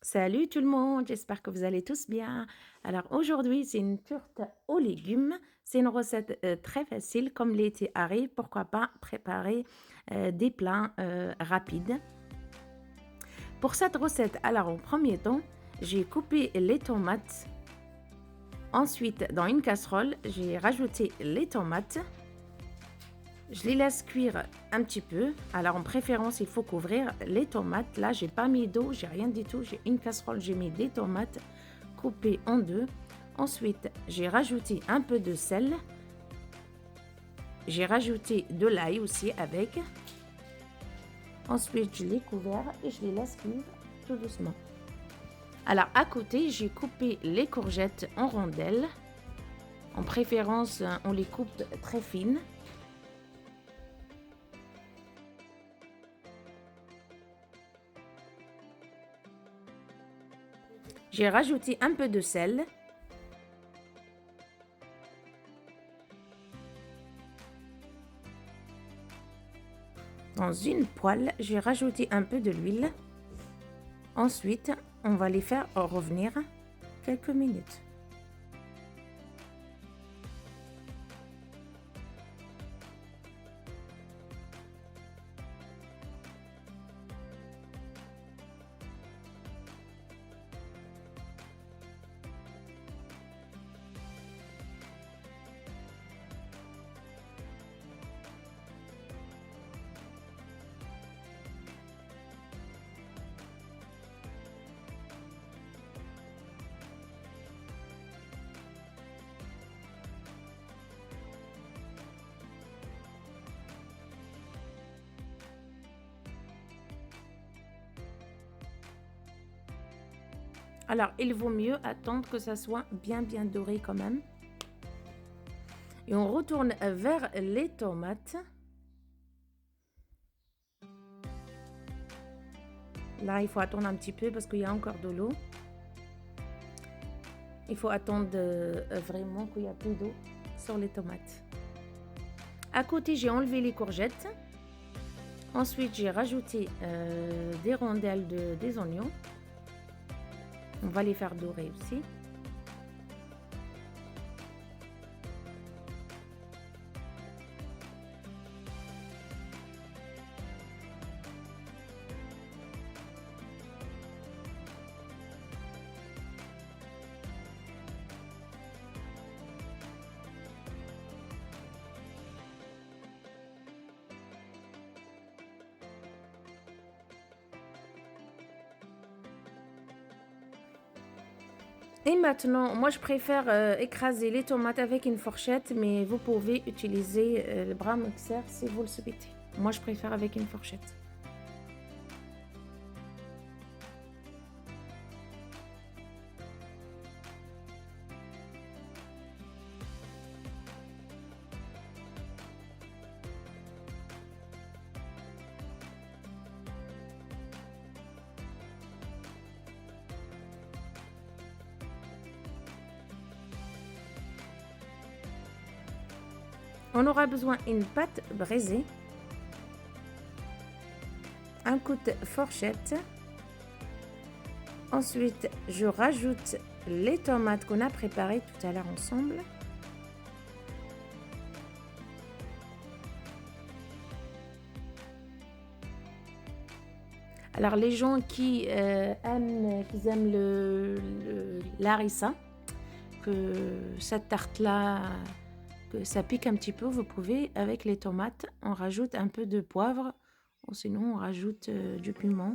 Salut tout le monde, j'espère que vous allez tous bien. Alors aujourd'hui, c'est une tourte aux légumes. C'est une recette très facile, comme l'été arrive, pourquoi pas préparer des plats rapides. Pour cette recette, alors en premier temps, j'ai coupé les tomates. Ensuite, dans une casserole, j'ai rajouté les tomates. Je les laisse cuire un petit peu. Alors en préférence, il faut couvrir les tomates. Là, j'ai pas mis d'eau, j'ai rien du tout. J'ai une casserole, j'ai mis des tomates coupées en deux. Ensuite, j'ai rajouté un peu de sel. J'ai rajouté de l'ail aussi avec. Ensuite, je les couvre et je les laisse cuire tout doucement. Alors à côté, j'ai coupé les courgettes en rondelles. En préférence, on les coupe très fines. J'ai rajouté un peu de sel. Dans une poêle, j'ai rajouté un peu de l'huile. Ensuite, on va les faire revenir quelques minutes. Alors, il vaut mieux attendre que ça soit bien doré quand même. Et on retourne vers les tomates. Là, il faut attendre un petit peu parce qu'il y a encore de l'eau. Il faut attendre vraiment qu'il y a peu d'eau sur les tomates. À côté, j'ai enlevé les courgettes. Ensuite, j'ai rajouté des rondelles des oignons. On va les faire dorer aussi. Et maintenant, moi je préfère écraser les tomates avec une fourchette, mais vous pouvez utiliser le bras mixeur si vous le souhaitez. Moi je préfère avec une fourchette. On aura besoin d'une pâte braisée, un coup de fourchette. Ensuite, je rajoute les tomates qu'on a préparées tout à l'heure ensemble. Alors les gens qui aiment l'harissa, que cette tarte-là, que ça pique un petit peu, vous pouvez, avec les tomates, on rajoute un peu de poivre, ou sinon on rajoute du piment,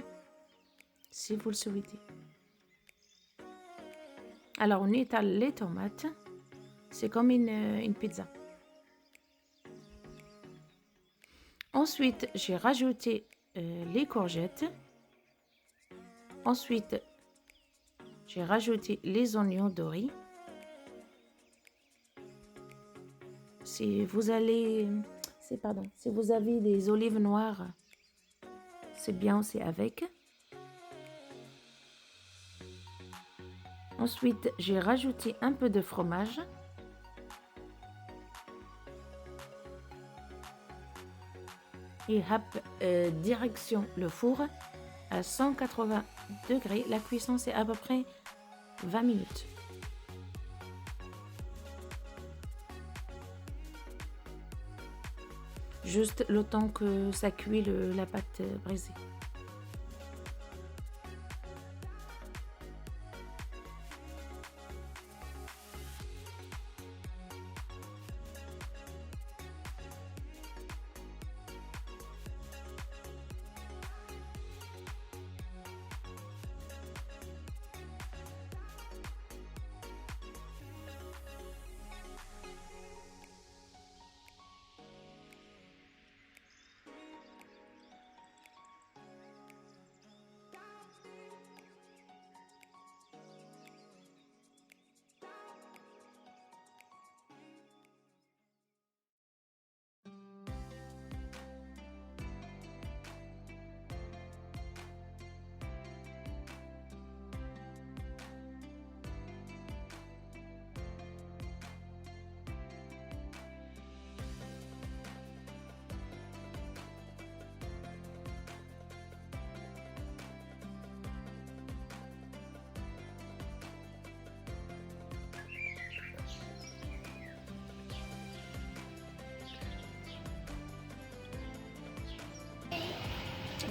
si vous le souhaitez. Alors on étale les tomates, c'est comme une pizza. Ensuite, j'ai rajouté les courgettes. Ensuite, j'ai rajouté les oignons dorés. Si vous avez des olives noires, c'est bien aussi avec. Ensuite, j'ai rajouté un peu de fromage. Et hop, direction le four à 180 degrés. La cuisson, c'est à peu près 20 minutes. Juste le temps que ça cuit la pâte brisée.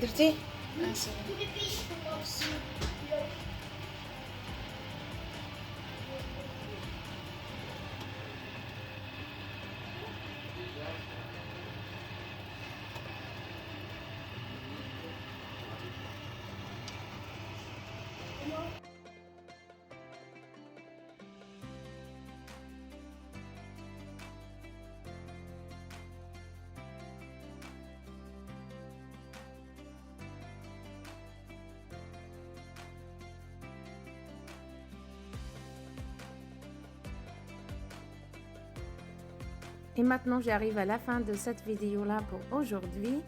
درتي؟ ماشي. Et maintenant, j'arrive à la fin de cette vidéo-là pour aujourd'hui.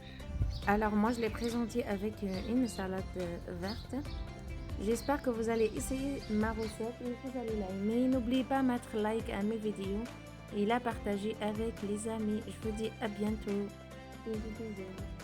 Alors, moi, je l'ai présenté avec une salade verte. J'espère que vous allez essayer ma recette et vous allez l'aimer. N'oubliez pas de mettre like à mes vidéos et la partager avec les amis. Je vous dis à bientôt. Bisous, bisous.